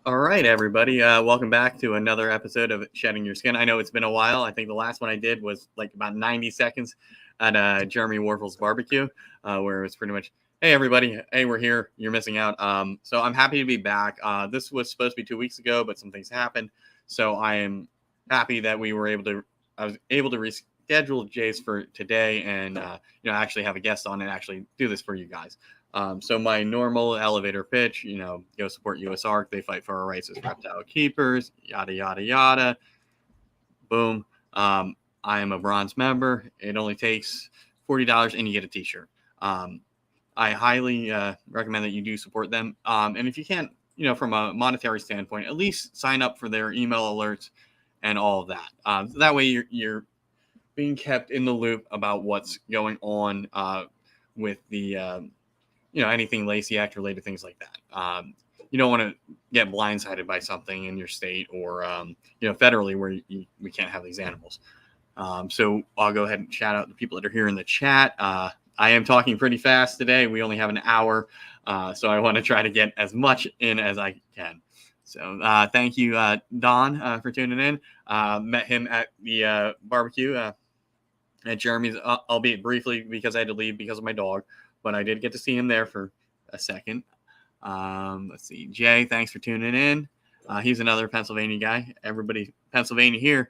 All right, everybody. Welcome back to another episode of Shedding Your Skin. I know it's been a while. I think the last one I did was like about 90 seconds at Jeremy Warfel's barbecue, where it was pretty much, hey, everybody. Hey, we're here. You're missing out. So I'm happy to be back. This was supposed to be 2 weeks ago, but some things happened. So I am happy that I was able to reschedule Jase for today and, actually have a guest on and actually do this for you guys. So my normal elevator pitch, go support USARC. They fight for our rights as reptile keepers, yada, yada, yada. Boom. I am a bronze member. It only takes $40 and you get a t-shirt. I highly recommend that you do support them. And if you can't, from a monetary standpoint, at least sign up for their email alerts and all of that. That way you're being kept in the loop about what's going on with the anything Lacey Act related, things like that. You don't want to get blindsided by something in your state or, federally where we can't have these animals. So I'll go ahead and shout out the people that are here in the chat. I am talking pretty fast today. We only have an hour, so I want to try to get as much in as I can. So thank you, Don, for tuning in. Met him at the barbecue at Jeremy's, albeit briefly because I had to leave because of my dog. But I did get to see him there for a second. Let's see. Jay, thanks for tuning in. He's another Pennsylvania guy. Everybody, Pennsylvania here.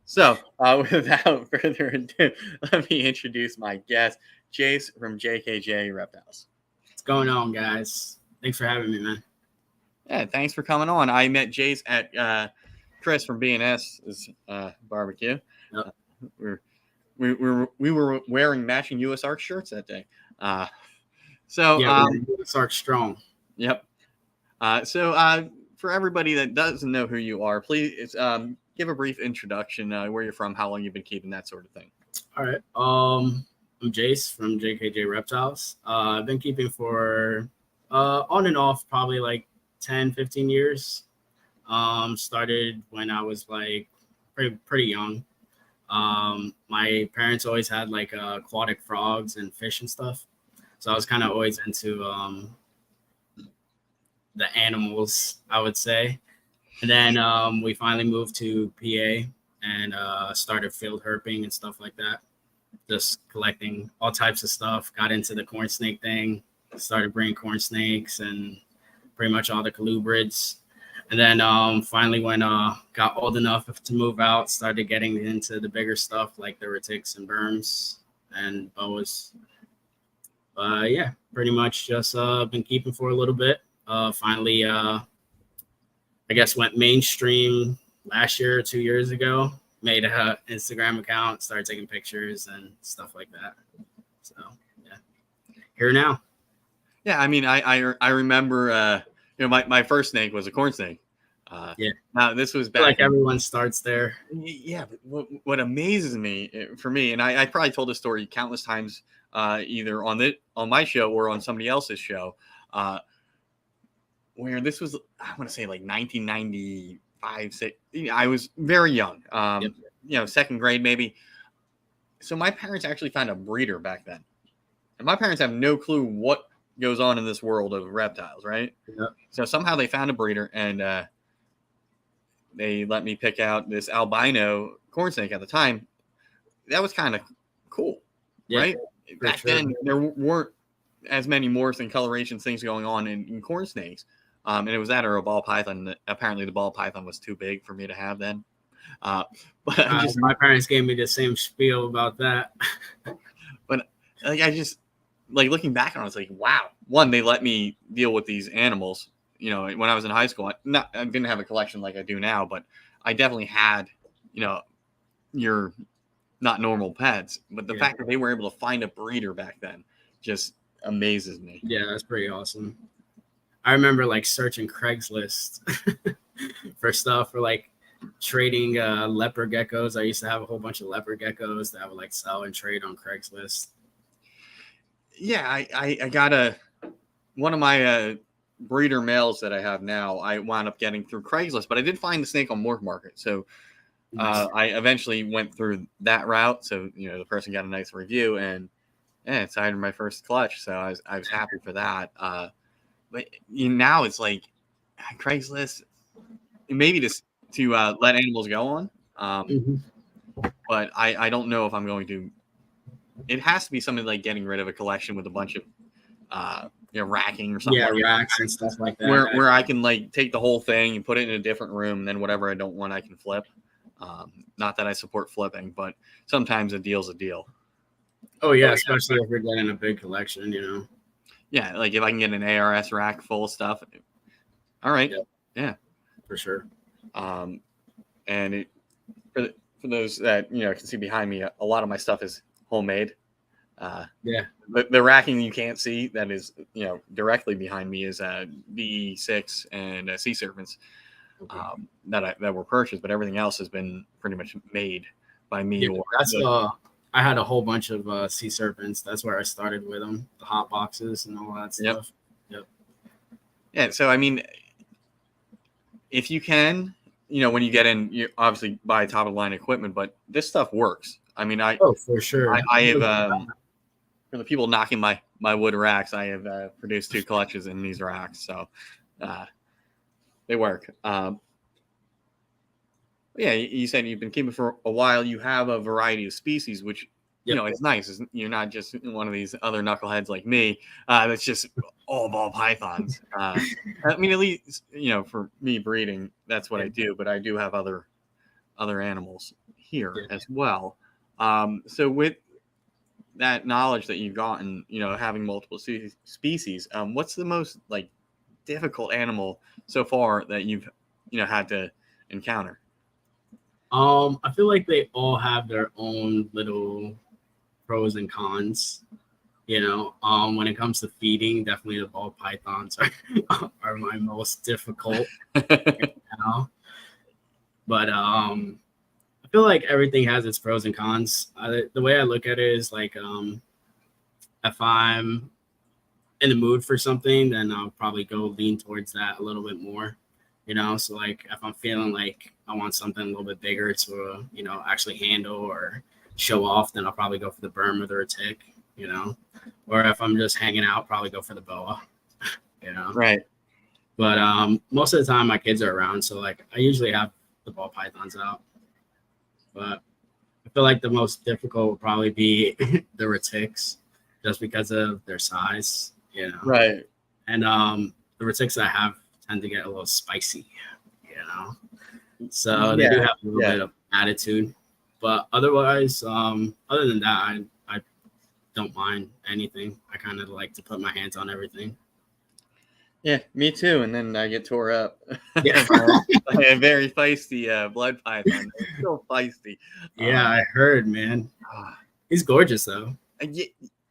So without further ado, let me introduce my guest, Jase from JKJ Reptiles. What's going on, guys? Thanks for having me, man. Yeah, thanks for coming on. I met Jase at Chris from BNS's barbecue. Yep. We were wearing matching USARC shirts that day. USARC strong. Yep. So for everybody that doesn't know who you are, please give a brief introduction, where you're from, how long you've been keeping, that sort of thing. All right. I'm Jase from JKJ Reptiles. I've been keeping for on and off probably like 10, 15 years. Started when I was like pretty young. My parents always had like aquatic frogs and fish and stuff. So I was kind of always into the animals, I would say. And then we finally moved to PA and started field herping and stuff like that. Just collecting all types of stuff. Got into the corn snake thing. Started bringing corn snakes and pretty much all the colubrids. And then finally when got old enough to move out, started getting into the bigger stuff like the retics and berms and boas. Pretty much just been keeping for a little bit. Finally, I guess went mainstream last year or 2 years ago. Made an Instagram account, started taking pictures and stuff like that. So, yeah, here now. Yeah, I mean, I remember, my first snake was a corn snake. Now this was back. Like everyone starts there. Yeah, but what amazes me for me, and I probably told this story countless times, either on my show or on somebody else's show, where this was, I want to say like 1995, 6. I was very young, second grade maybe. So my parents actually found a breeder back then, and my parents have no clue what goes on in this world of reptiles, right? Yeah. So somehow they found a breeder and they let me pick out this albino corn snake at the time. That was kind of cool, right? Back then, there weren't as many morphs and colorations things going on in corn snakes. And it was that or a ball python. Apparently, the ball python was too big for me to have then. But my parents gave me the same spiel about that. But I just looking back on it, it's like, wow. One, they let me deal with these animals. When I was in high school, I didn't have a collection like I do now, but I definitely had, your not normal pets. But the fact that they were able to find a breeder back then just amazes me. Yeah, that's pretty awesome. I remember searching Craigslist for stuff for trading leopard geckos. I used to have a whole bunch of leopard geckos that I would sell and trade on Craigslist. Yeah, I got one of my breeder males that I have now, I wound up getting through Craigslist, but I did find the snake on Morph Market. So I eventually went through that route. So, the person got a nice review and it's my first clutch. So I was happy for that. But now it's like Craigslist, maybe to let animals go on. Mhm. But I don't know if I'm going to. It has to be something like getting rid of a collection with a bunch of racking or something Yeah, like racks and stuff like that. where I can like take the whole thing and put it in a different room, and then whatever I don't want I can flip. Not that I support flipping, but sometimes a deal's a deal. Oh yeah, especially if you're getting a big collection, you know. Yeah, like if I can get an ARS rack full of stuff, all right. Yep. Yeah, For sure. and it, for those that can see behind me, a lot of my stuff is homemade. Yeah. The racking you can't see that is directly behind me is DE6 and Sea Serpents Okay. that were purchased, but everything else has been pretty much made by me. Yeah, Or that's I had a whole bunch of Sea Serpents. That's where I started with them, the hot boxes and all that stuff. Yep. Yeah, so I mean, if you can, when you get in, you obviously buy top of the line equipment, but this stuff works. I mean, For sure. I have for the people knocking my wood racks, I have produced 2 clutches in these racks, so they work. Yeah, you said you've been keeping for a while. You have a variety of species, which it's nice. You're not just one of these other knuckleheads like me. That's just all ball pythons. I mean, at least for me breeding, that's what I do. But I do have other animals here as well. So with that knowledge that you've gotten, having multiple species, what's the most like difficult animal so far that you've had to encounter? I feel like they all have their own little pros and cons. When it comes to feeding, definitely the ball pythons are my most difficult. But I feel like everything has its pros and cons. The way I look at it is like if I'm in the mood for something, then I'll probably go lean towards that a little bit more. So like if I'm feeling like I want something a little bit bigger to actually handle or show off, then I'll probably go for the berm or the retic, or if I'm just hanging out, probably go for the boa, Right. But most of the time my kids are around, so like I usually have the ball pythons out. But I feel like the most difficult would probably be the retics, just because of their size, Right. And the retics I have tend to get a little spicy, so they do have a little bit of attitude. But otherwise, other than that, I don't mind anything. I kind of like to put my hands on everything. Yeah, me too. And then I get tore up. Yeah. A very feisty blood python. Still feisty. Yeah, I heard, man. He's gorgeous though. Yeah,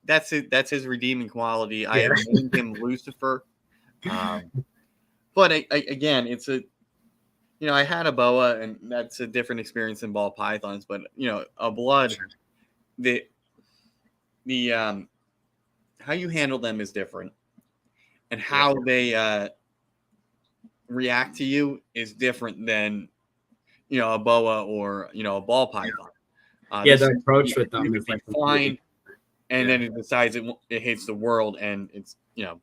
that's it. That's his redeeming quality. I have named him Lucifer. But again, it's I had a boa, and that's a different experience than ball pythons. But a blood, the how you handle them is different, and how they react to you is different than a boa or a ball python. The approach with them is like fine, and then it decides it hates the world, and it's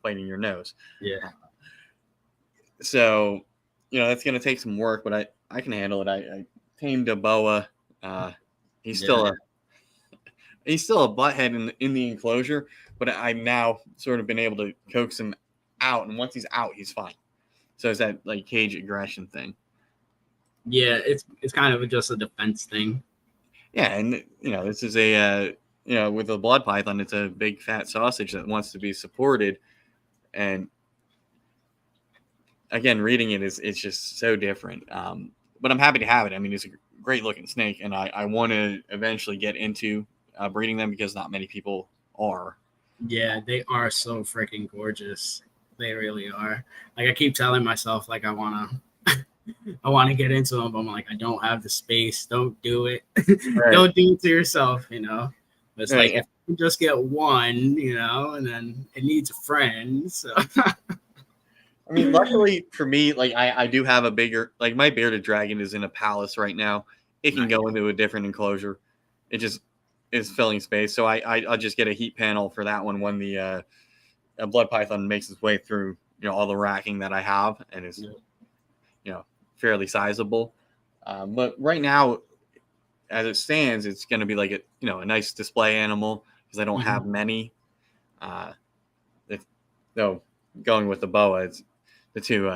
biting your nose. Yeah. So that's going to take some work, but I can handle it. I tamed a boa. He's still a butthead in the enclosure, but I've now sort of been able to coax him out, and once he's out, he's fine. So it's that like cage aggression thing. Yeah, it's kind of just a defense thing. Yeah, and this is a with a blood python, it's a big fat sausage that wants to be supported, and again, reading it's just so different. But I'm happy to have it. I mean, it's a great looking snake, and I want to eventually get into breeding them because not many people are. Yeah, they are so freaking gorgeous. They really are. Like I keep telling myself, like I want to get into them, but I'm like, I don't have the space. Don't do it. Right. Don't do it to yourself. It's like if you just get one, and then it needs a friend. So. I mean, luckily for me, like I do have a bigger, like my bearded dragon is in a palace right now. It can go into a different enclosure. It just is filling space. So I'll just get a heat panel for that one when the blood python makes its way through all the racking that I have, and is fairly sizable. But right now, as it stands, it's going to be like a nice display animal because I don't have many. Though going with the boa, it's the two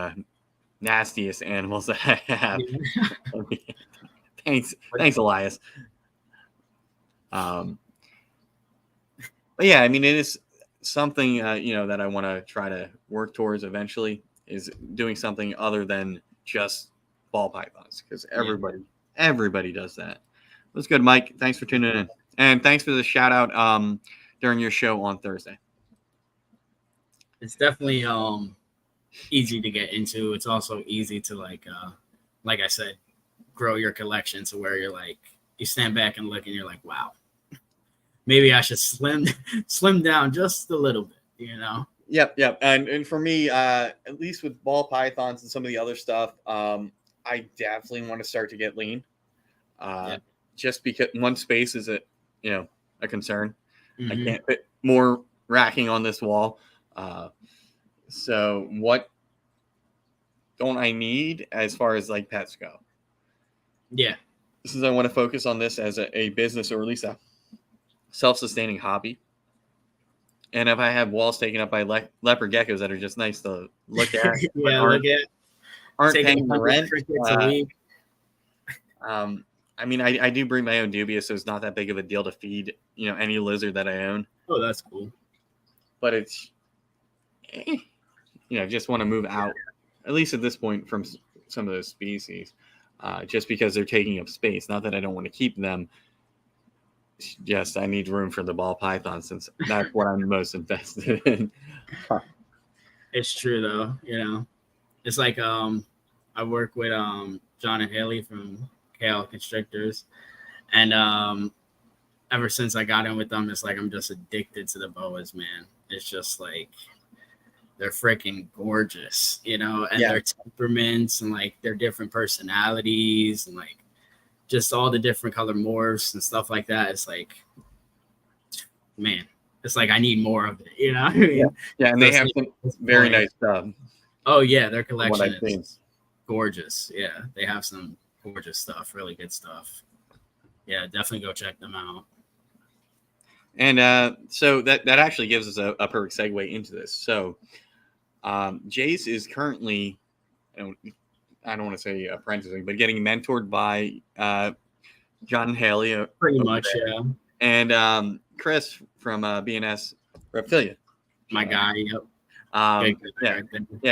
nastiest animals that I have. Thanks, Elias. But yeah, I mean, it is something that I want to try to work towards eventually, is doing something other than just ball pythons, because everybody does that. That's good, Mike. Thanks for tuning in, and thanks for the shout out during your show on Thursday. It's definitely easy to get into. It's also easy to like I said, grow your collection to where you're like, you stand back and look and you're like, wow, maybe I should slim down just a little bit, Yep. And for me, at least with ball pythons and some of the other stuff, I definitely want to start to get lean. Just because one space is a concern. I can't fit more racking on this wall. So what don't I need as far as like pets go? Yeah. This is, I want to focus on this as a business, or at least a self-sustaining hobby. And if I have walls taken up by leopard geckos that are just nice to look at, aren't paying the rent. I mean, I do bring my own dubia, so it's not that big of a deal to feed, any lizard that I own. Oh, that's cool. But it's, just want to move out, at least at this point, from some of those species, just because they're taking up space. Not that I don't want to keep them. Yes, I need room for the ball python, since that's what I'm most invested in. It's true, though. It's like I work with John and Haley from Kale Constrictors, and ever since I got in with them, it's like I'm just addicted to the boas, man. It's just like they're freaking gorgeous, and their temperaments and like their different personalities and like just all the different color morphs and stuff like that. It's like, man, it's like I need more of it, Yeah, and they have some very nice stuff. Oh yeah, their collection is gorgeous. Yeah, they have some gorgeous stuff, really good stuff. Yeah, definitely go check them out. And so that actually gives us a perfect segue into this. So Jase is currently, I don't want to say apprenticing, but getting mentored by John and Haley. Pretty much, yeah. And Chris from BNS Reptilia. My guy, yep.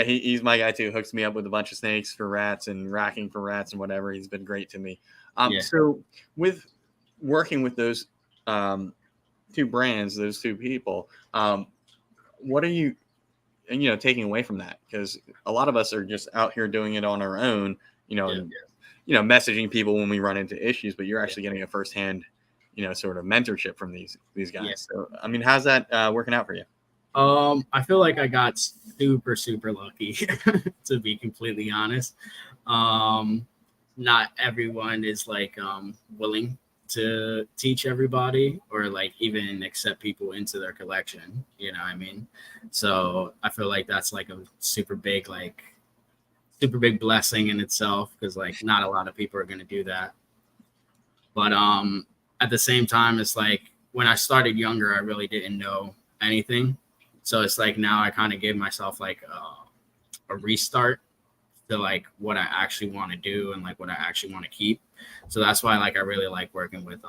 He's my guy too. Hooks me up with a bunch of snakes for rats and racking for rats and whatever. He's been great to me. So with working with those two brands, those two people, what are you taking away from that? Because a lot of us are just out here doing it on our own, and messaging people when we run into issues, but you're actually getting a firsthand, sort of mentorship from these guys. Yeah. So, I mean, how's that working out for you? I feel like I got super, super lucky, to be completely honest. Not everyone is like willing to teach everybody or like even accept people into their collection, what I mean? So I feel like that's like a super big blessing in itself, because like not a lot of people are going to do that. But at the same time, it's like when I started younger, I really didn't know anything. So it's like now I kind of gave myself like a restart to like what I actually want to do and like what I actually want to keep. So that's why like I really like working with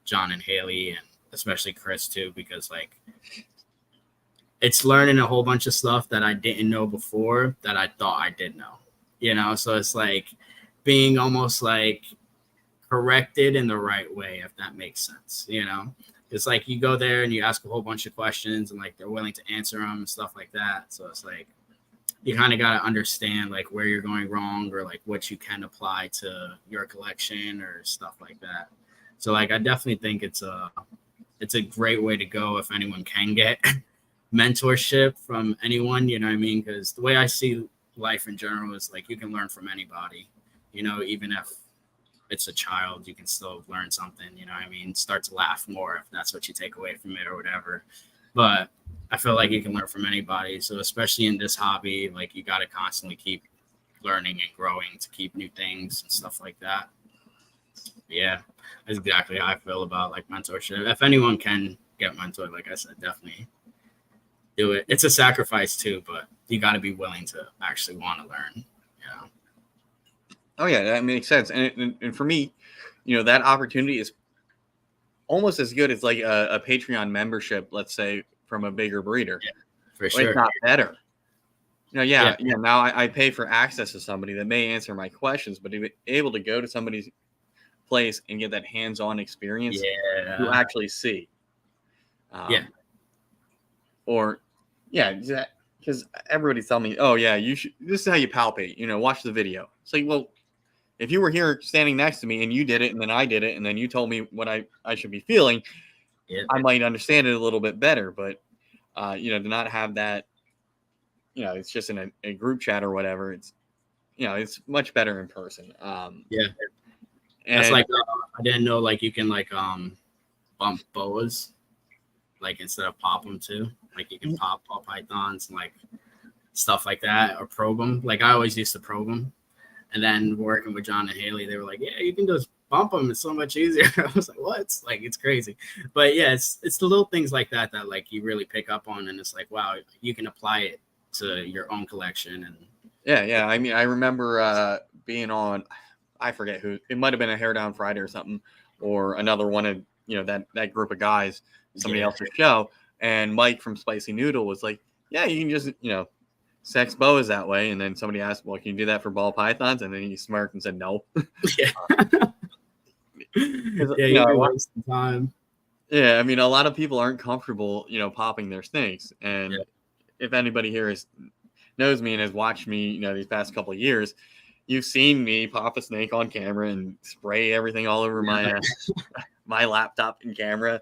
John and Haley, and especially Chris too, because like it's learning a whole bunch of stuff that I didn't know before that I thought I did know, so it's like being almost like corrected in the right way, if that makes sense. It's like you go there and you ask a whole bunch of questions and like they're willing to answer them and stuff like that. So it's like you kind of got to understand like where you're going wrong or like what you can apply to your collection or stuff like that. So like I definitely think it's a great way to go if anyone can get mentorship from anyone, what I mean? Because the way I see life in general is like you can learn from anybody, even if it's a child, you can still learn something, what I mean? Start to laugh more if that's what you take away from it or whatever. but I feel like you can learn from anybody. So especially in this hobby, like you got to constantly keep learning and growing to keep new things and stuff like that. Yeah, that's exactly how I feel about like mentorship. If anyone can get mentored, like I said, definitely do it. It's a sacrifice too, but you got to be willing to actually want to learn. Yeah. Oh yeah, that makes sense. And for me, that opportunity is almost as good as like a Patreon membership, let's say, from a bigger breeder. Yeah, for sure. It's not better. Yeah. Now I pay for access to somebody that may answer my questions, but to be able to go to somebody's place and get that hands-on experience, you actually see. Or, because everybody's telling me, oh yeah, you should. This is how you palpate. Watch the video. It's like, well, if you were here standing next to me and you did it, and then I did it, and then you told me what I should be feeling, I might understand it a little bit better. But to not have that, it's just in a group chat or whatever. It's it's much better in person. And that's like I didn't know like you can like bump boas, like instead of pop them too. Like you can pop ball pythons and like stuff like that, or probe them. Like I always used to probe them. And then working with John and Haley, they were like, yeah, you can just bump them. It's so much easier. I was like, what? Like, it's crazy. But yeah, it's the little things like that like you really pick up on. And it's like, wow, you can apply it to your own collection. And yeah. I mean, I remember being on, I forget who, it might have been a Hair Down Friday or something, or another one of, that group of guys, somebody else's show. And Mike from Spicy Noodle was like, yeah, you can just, sex boas that way. And then somebody asked, well, can you do that for ball pythons? And then he smirked and said no. You're wasting time. Yeah, I mean, a lot of people aren't comfortable, popping their snakes. And if anybody here knows me and has watched me, these past couple of years, you've seen me pop a snake on camera and spray everything all over my my laptop and camera.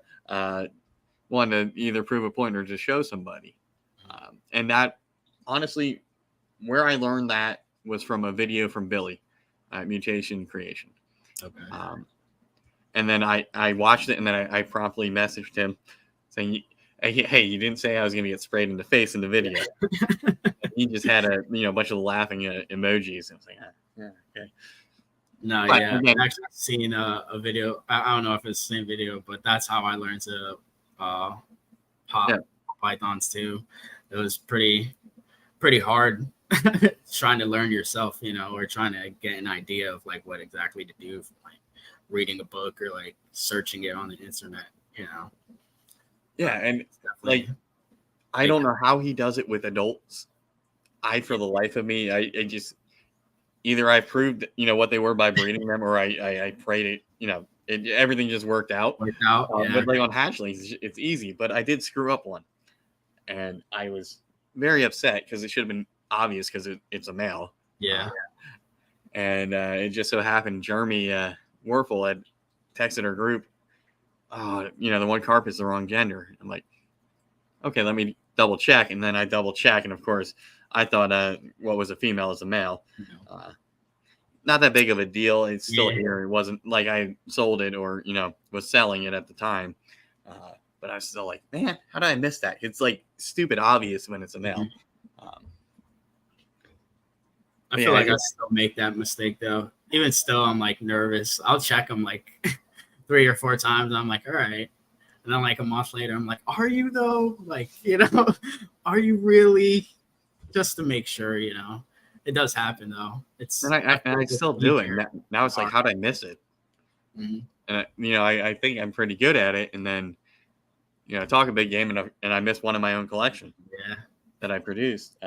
Want to either prove a point or just show somebody. And that, honestly, where I learned that was from a video from Billy at Mutation Creation. Okay. And then I watched it, and then I promptly messaged him saying, hey, you didn't say I was going to get sprayed in the face in the video. He just had a bunch of laughing emojis. I was like, okay. No, but, yeah. I've actually seen a video. I don't know if it's the same video, but that's how I learned to pop pythons too. It was pretty hard trying to learn yourself, or trying to get an idea of like what exactly to do, like reading a book or like searching it on the internet, Yeah, and like I don't know how he does it with adults. For the life of me, I just either I proved what they were by breeding them, or I prayed it. Everything just worked out. But like on hatchlings, it's easy. But I did screw up one, and I was very upset because it should have been obvious because it's a male. Yeah. And it just so happened Jeremy Werfel had texted our group, oh, the one carpet's the wrong gender. I'm like, okay, let me double check. And then I double check. And of course, I thought what was a female is a male. Not that big of a deal. It's still here. It wasn't like I sold it or, was selling it at the time. But I was still like, man, how did I miss that? It's like stupid obvious when it's a male. I feel like I still make that mistake though. Even still, I'm like nervous. I'll check them like 3 or 4 times. I'm like, all right. And then like a month later, I'm like, are you though? Like, are you really? Just to make sure, it does happen though. And I still do it. Now it's like, how did I miss it? Mm-hmm. And I think I'm pretty good at it. And then, talk a big game and I missed one in my own collection. That I produced.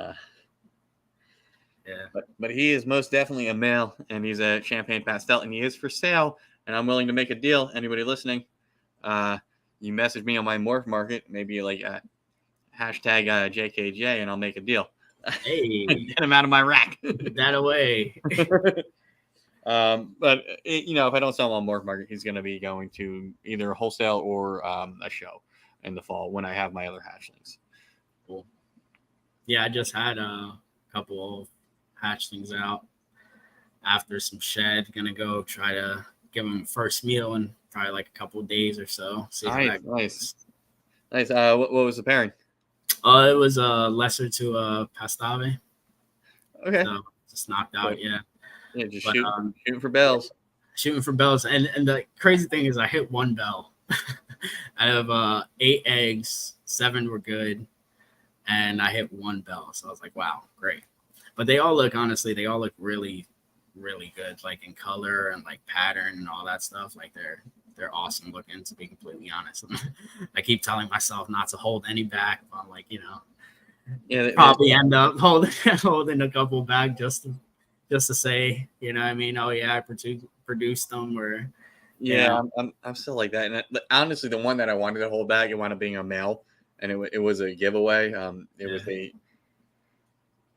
But he is most definitely a male, and he's a champagne pastel, and he is for sale. And I'm willing to make a deal. Anybody listening, you message me on my morph market, maybe like hashtag JKJ, and I'll make a deal. Hey, get him out of my rack. That away. But if I don't sell him on morph market, he's going to be going to either wholesale or a show in the fall when I have my other hatchlings. Cool. Yeah, I just had a couple of hatchlings out after some shed. Gonna go try to give them first meal in probably like a couple of days or so. Nice. Nice. What was the pairing? It was lesser to Pastave. Okay. So just knocked out, yeah. Yeah, just But, shooting for bells. Shooting for bells. And the crazy thing is I hit 1 bell. Out of 8 eggs, 7 were good. And I hit 1 bell. So I was like, wow, great. But they all look really, really good, like in color and like pattern and all that stuff. Like they're awesome looking, to be completely honest. I keep telling myself not to hold any back. But I'm like, Yeah, probably end up holding a couple back just to say, you know what I mean? Oh yeah, I produced them, or yeah, I'm still like that. And honestly, the one that I wanted to hold back, it wound up being a male, and it was a giveaway. It was a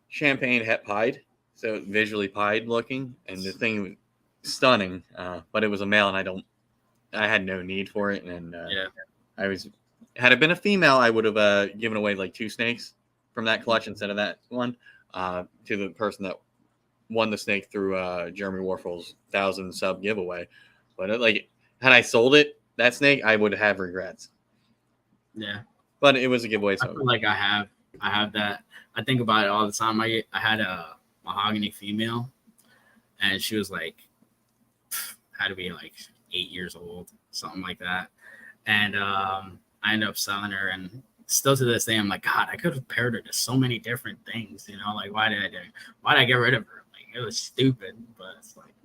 champagne het pied, so visually pied looking, and the thing was stunning. But it was a male, and I had no need for it, and had it been a female, I would have given away like 2 snakes from that clutch instead of that one to the person that won the snake through Jeremy Warfel's 1,000 sub giveaway. But had I sold it, that snake, I would have regrets. Yeah, but it was a giveaway. So I feel like I have that. I think about it all the time. I had a mahogany female, and she was like, had to be like 8 years old, something like that. And I ended up selling her, and still to this day, I'm like, God, I could have paired her to so many different things, like why did I get rid of her? Like, it was stupid, but it's like,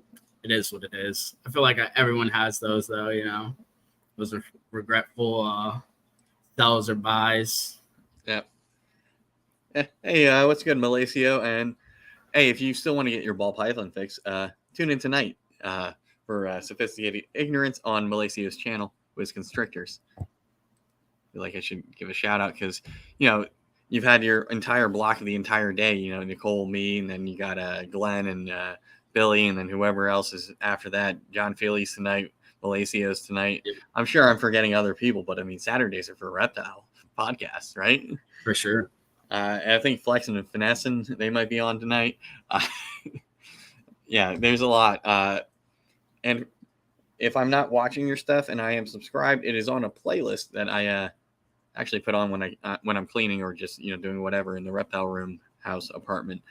it is what it is. I feel like everyone has those though, those are regretful sells or buys. Yeah. Hey, what's good, Malacio? And hey, if you still want to get your ball python fix, tune in tonight for Sophisticated Ignorance on Malacio's channel with Constrictors. I feel like I should give a shout out because, you've had your entire block of the entire day, Nicole, me, and then you got Glenn and Billy, and then whoever else is after that. John Feely's tonight, Malacio's tonight. Yeah. I'm sure I'm forgetting other people, but I mean, Saturdays are for reptile podcasts, right? For sure. I think Flexing and Finessing, they might be on tonight. Yeah, there's a lot. And if I'm not watching your stuff and I am subscribed, it is on a playlist that I actually put on when I'm cleaning or just doing whatever in the reptile room, house, apartment.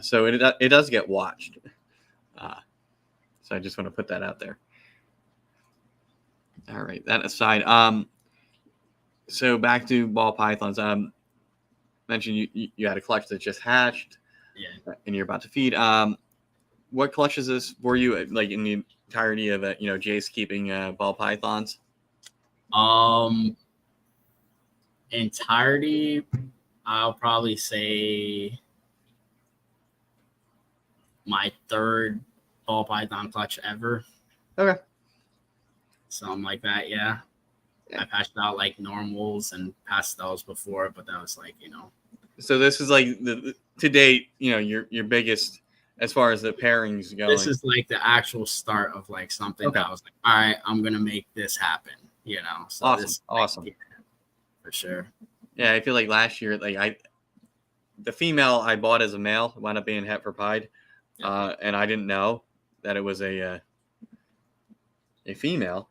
So it does get watched. So I just want to put that out there. All right, that aside, so back to ball pythons. Mentioned you had a clutch that just hatched, and you're about to feed. What clutch is this for you? Like in the entirety of Jase keeping ball pythons? Entirety, I'll probably say my 3rd ball python clutch ever. Okay. Something like that, yeah. I passed out like normals and pastels before, but that was like, So this is like to date, your biggest as far as the pairings go. This is like the actual start of like something that I was like, all right, I'm gonna make this happen, So awesome. Yeah, for sure. Yeah, I feel like last year, the female I bought as a male wound up being het for pied, and I didn't know that it was a female.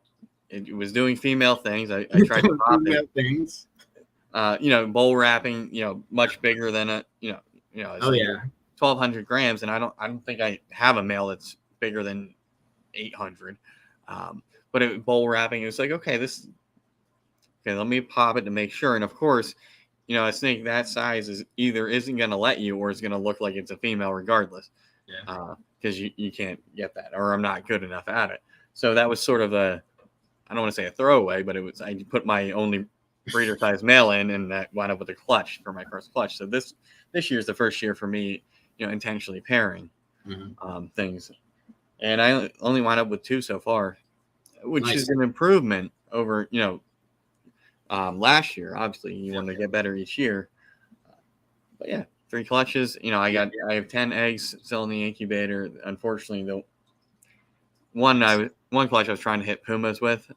It was doing female things. I tried to pop it. Things. Bowl wrapping, much bigger than a, Oh yeah. 1,200 grams, and I don't think I have a male that's bigger than 800. But it bowl wrapping, it was like, okay, let me pop it to make sure. And of course, a snake that size isn't going to let you, or is going to look like it's a female regardless. Yeah. Because you can't get that, or I'm not good enough at it. So that was sort of I don't want to say a throwaway, but I put my only breeder size male in, and that wound up with a clutch for my first clutch. So this year is the first year for me, intentionally pairing things. And I only wound up with 2 so far, which is an improvement over, last year. Obviously, you want to get better each year. But yeah, 3 clutches. I have 10 eggs still in the incubator. Unfortunately, the one clutch I was trying to hit pumas with.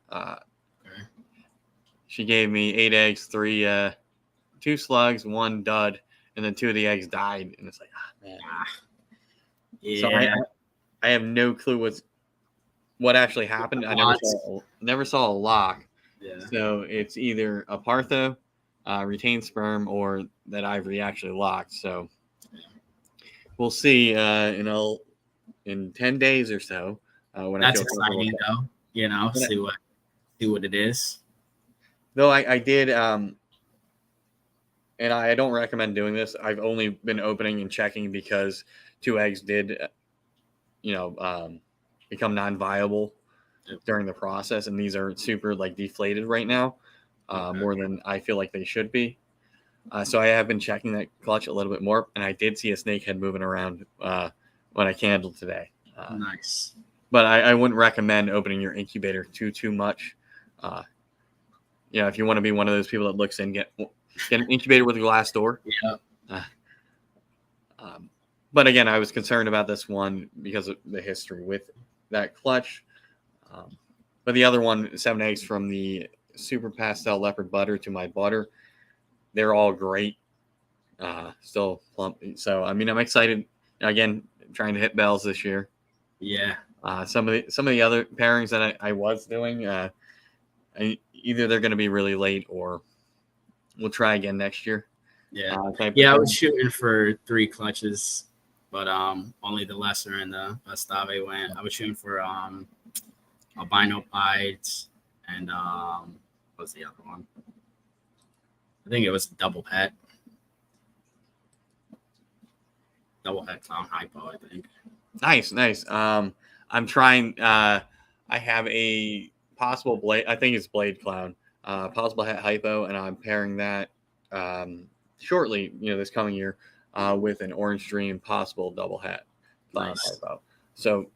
She gave me 8 eggs, 2 slugs, 1 dud, and then 2 of the eggs died. And it's like, man. Yeah. So I have no clue what actually happened. I never saw a lock. Yeah. So it's either a partho, retained sperm, or that ivory actually locked. So we'll see. In 10 days or so, when That's I feel comfortable. exciting though. You know, see what it is. Though I did, and I don't recommend doing this. I've only been opening and checking because 2 eggs did, become non-viable during the process, and these are super like deflated right now, more than I feel like they should be. So I have been checking that clutch a little bit more, and I did see a snakehead moving around when I candled today. Nice. But I wouldn't recommend opening your incubator too much. If you want to be one of those people that looks in, get an incubator with a glass door. Yeah. But again, I was concerned about this one because of the history with that clutch. But the other one, 7 eggs from the Super Pastel Leopard Butter to my butter, they're all great. Still plump. So I'm excited. Again, trying to hit bells this year. Yeah. Some of the other pairings that I was doing, either they're going to be really late or we'll try again next year. Yeah. I was shooting for 3 clutches, but only the lesser and the Bastave went. I was shooting for albino pieds and what's the other one? I think it was double het clown hypo, I think. Nice. I'm trying. I have a possible blade. I think it's blade clown. Possible het hypo, and I'm pairing that shortly. This coming year with an orange dream possible double het clown hypo. So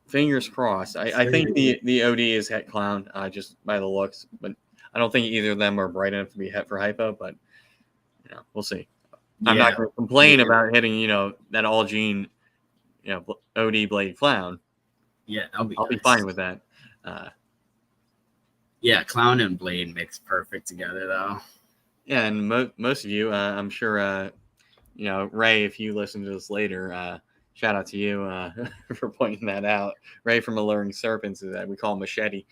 fingers crossed. I think the OD is het clown just by the looks, but I don't think either of them are bright enough to be het for hypo. But we'll see. I'm not going to complain about hitting that all gene OD blade clown. Yeah, I'll be fine with that. Clown and blade mix perfect together though. Yeah, and most of you, I'm sure, Ray, if you listen to this later, shout out to you for pointing that out. Ray from Alluring Serpents, that we call Machete.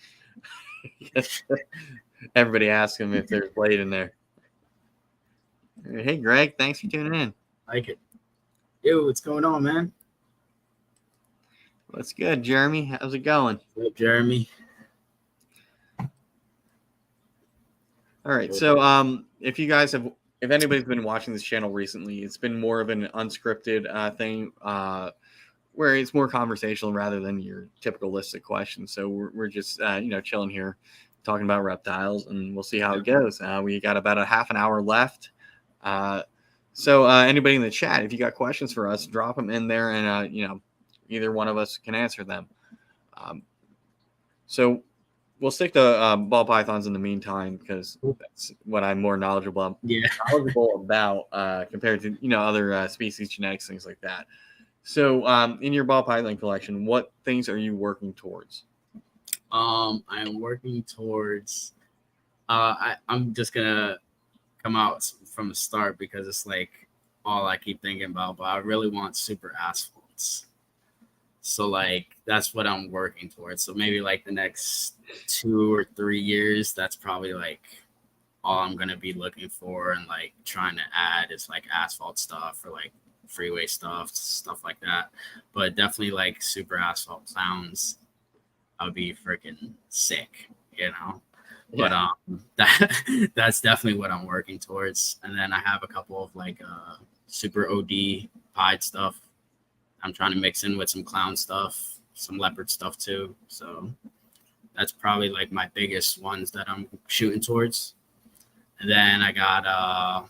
Everybody asks him if there's blade in there. Hey, Greg, thanks for tuning in. Like it. Yo, what's going on, man? What's good, Jeremy? How's it going? What's up, Jeremy? All right. So, if anybody's been watching this channel recently, it's been more of an unscripted thing, where it's more conversational rather than your typical list of questions. So we're just chilling here, talking about reptiles, and we'll see how it goes. We got about a half an hour left. So anybody in the chat, if you got questions for us, drop them in there, and either one of us can answer them. So we'll stick to ball pythons in the meantime because that's what I'm more knowledgeable about compared to other species genetics, things like that. So in your ball python collection, what things are you working towards? I am working towards. I'm just gonna come out from the start because it's like all I keep thinking about. But I really want super asphalts. So like that's what I'm working towards. So maybe like the next 2 or 3 years, that's probably like all I'm gonna be looking for and like trying to add is like asphalt stuff or like freeway stuff like that. But definitely like super asphalt sounds. I would be freaking sick, Yeah. But that's definitely what I'm working towards. And then I have a couple of like super OD pied stuff. I'm trying to mix in with some clown stuff, some leopard stuff too. So that's probably like my biggest ones that I'm shooting towards. And then I got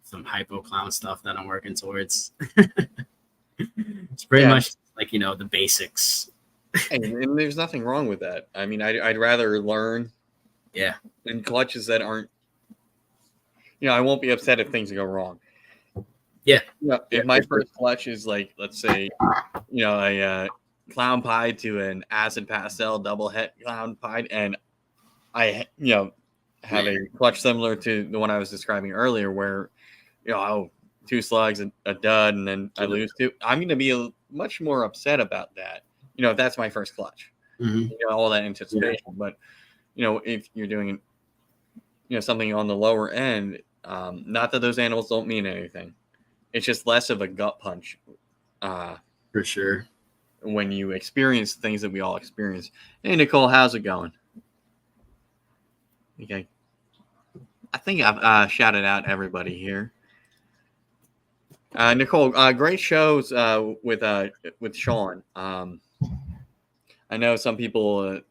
some hypo clown stuff that I'm working towards. It's pretty much like, the basics. And there's nothing wrong with that. I mean, I'd rather learn. Yeah. And clutches that aren't, I won't be upset if things go wrong. Yeah. If my first clutch is like, let's say, a clown pied to an acid pastel double het clown pied, and I, have a clutch similar to the one I was describing earlier where, 2 slugs, a dud, and then I lose 2, I'm going to be much more upset about that. If that's my first clutch, all that anticipation. But if you're doing, something on the lower end, not that those animals don't mean anything. It's just less of a gut punch. For sure. When you experience things that we all experience. Hey, Nicole, how's it going? Okay. I think I've shouted out everybody here. Nicole, great shows with Sean. I know some people,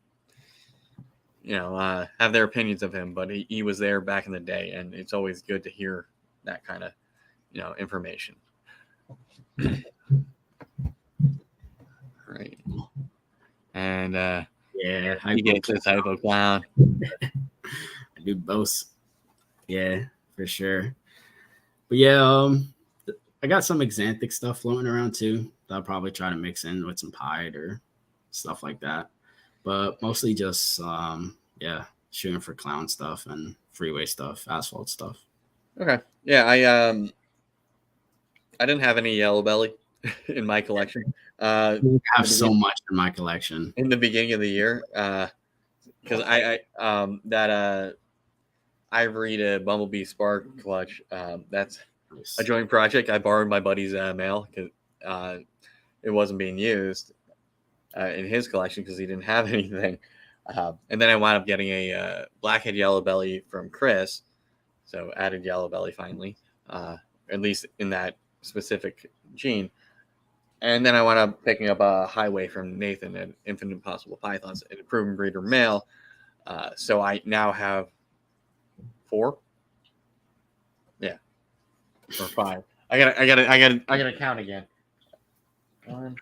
have their opinions of him, but he was there back in the day, and it's always good to hear that kind of, information. Right. And he gets this hypo clown. I do both. Yeah, for sure. But yeah, I got some Xanthic stuff floating around too that I'll probably try to mix in with some pied or stuff like that. But mostly just shooting for clown stuff and freeway stuff, asphalt stuff. Okay. Yeah, I didn't have any yellow belly in my collection. I have so much in my collection in the beginning of the year because that Ivory to Bumblebee Spark clutch. That's a joint project. I borrowed my buddy's mail because it wasn't being used in his collection because he didn't have anything. And then I wound up getting a blackhead yellow belly from Chris. So added yellow belly finally, at least in that specific gene. And then I wound up picking up a highway from Nathan at Infinite Impossible Pythons, a proven breeder male. So I now have 4. Yeah, or 5. I gotta count again. 1,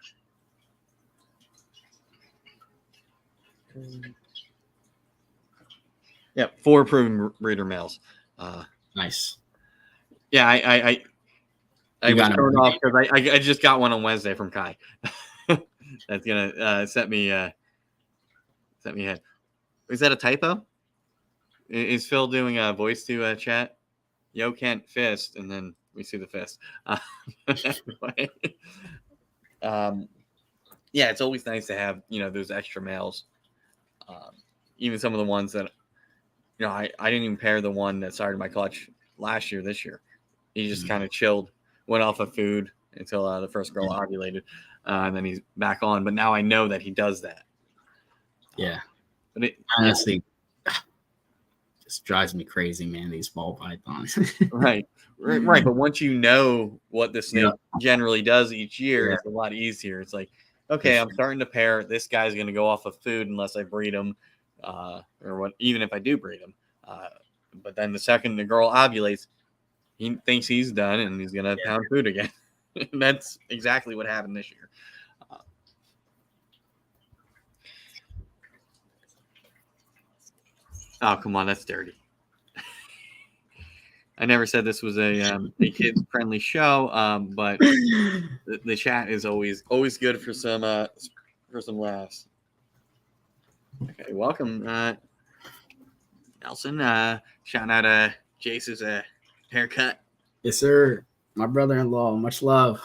2. Yeah, 4 proven breeder males. Nice. Yeah, I was turned off because I just got one on Wednesday from Kai. That's gonna set me ahead. Is that a typo? Is Phil doing a voice to chat? Yo can't fist, and then we see the fist. Anyway. Yeah, it's always nice to have those extra males. Even some of the ones that I didn't even pair the one that started my clutch last year. This year, he just kind of chilled, went off of food until the first girl ovulated, and then he's back on. But now I know that he does that. Yeah, but it honestly just drives me crazy, man. These ball pythons. Right. But once you know what the snake generally does each year, it's a lot easier. It's like, okay, I'm starting to pair. This guy's going to go off of food unless I breed him, or what? Even if I do breed him. But then the second the girl ovulates, he thinks he's done and he's going to pound food again. That's exactly what happened this year. Oh, come on. That's dirty. I never said this was a kid-friendly show, but the chat is always good for some laughs. Okay, welcome, Nelson. Shouting out Jase's haircut. Yes, sir. My brother-in-law. Much love.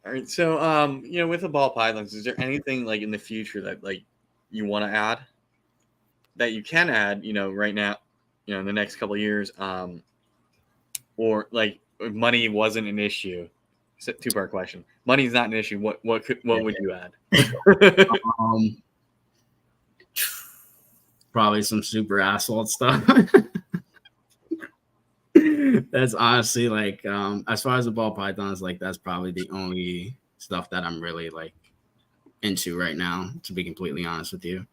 All right, so with the ball pythons, is there anything like in the future that like you want to add? That you can add, right now, in the next couple of years, or like if money wasn't an issue. It's a 2-part question. Money is not an issue. What would you add? Probably some super asphalt stuff. That's honestly like, as far as the ball pythons, like that's probably the only stuff that I'm really like into right now, to be completely honest with you.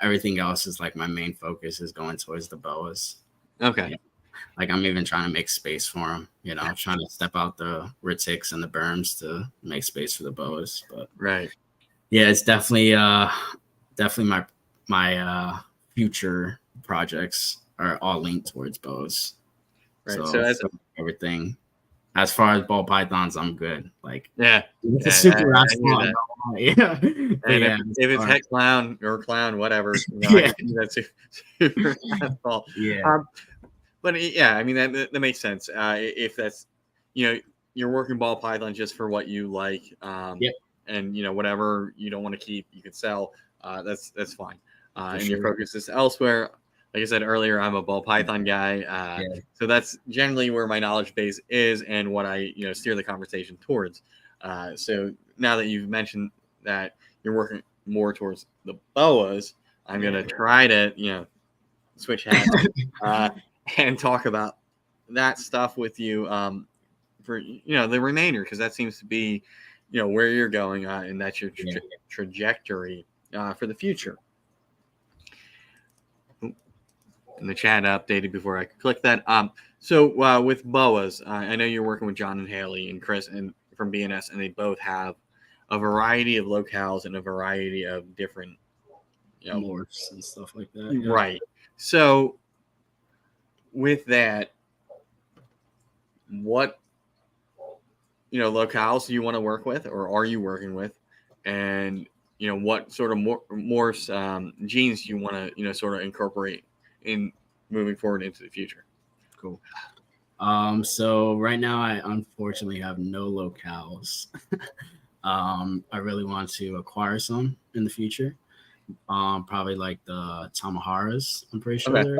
Everything else is like my main focus is going towards the boas. Okay. Like I'm even trying to make space for them, trying to step out the retics and the berms to make space for the boas. But right. Yeah, it's definitely my future projects are all linked towards boas. Right. So everything. As far as ball pythons, I'm good. Like, it's a super asphalt. Yeah. And if it's head clown or clown, whatever, I can do that super asphalt. Yeah. But I mean that makes sense. If that's you're working ball python just for what you like. and whatever you don't want to keep, you could sell. That's fine. And your sure. focus is elsewhere. Like I said earlier, I'm a ball python guy, so that's generally where my knowledge base is and what I steer the conversation towards. So now that you've mentioned that you're working more towards the boas, I'm gonna try to switch hats and talk about that stuff with you for the remainder, because that seems to be where you're going, and that's your trajectory for the future. And the chat updated before I could click that. So with boas, I know you're working with John and Haley and Chris and from BNS, and they both have a variety of locales and a variety of different morphs and stuff like that. Right. So with that, what locales do you want to work with, or are you working with, and what sort of morphs genes do you want to sort of incorporate in moving forward into the future? Cool. So right now I unfortunately have no locales. I really want to acquire some in the future. Probably like the Tamaharas, I'm pretty sure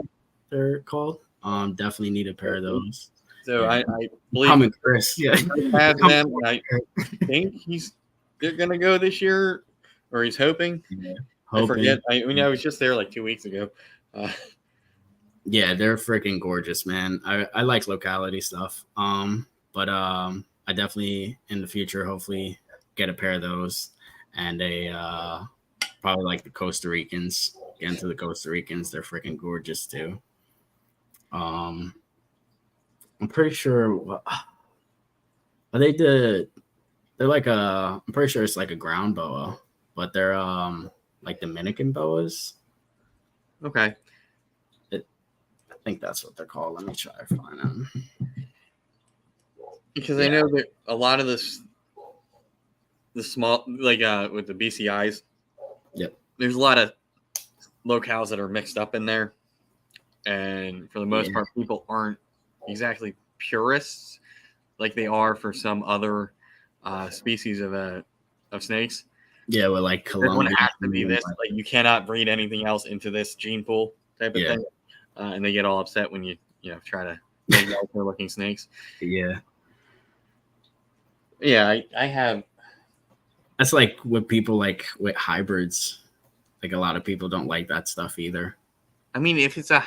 they're called. Definitely need a pair of those. So I believe Coming Chris, has them. I think they're gonna go this year, or he's hoping. I forget. I was just there like 2 weeks ago. Yeah, they're freaking gorgeous, man. I like locality stuff. But I definitely in the future hopefully get a pair of those, and a probably like the Costa Ricans. Get into the Costa Ricans, they're freaking gorgeous too. I'm pretty sure are they they're like I'm pretty sure it's like a ground boa, but they're like Dominican boas. Okay. I think that's what they're called. Let me try to find them. Because I know that a lot of the small, like with the BCIs, there's a lot of locales that are mixed up in there. And for the most part, people aren't exactly purists like they are for some other species of snakes. Yeah, well, like Colombia. It has to be this. Like you cannot breed anything else into this gene pool type of thing. And they get all upset when you try to make nicer looking snakes. Yeah. Yeah, I have. That's like with people like with hybrids. Like a lot of people don't like that stuff either. I mean, if it's a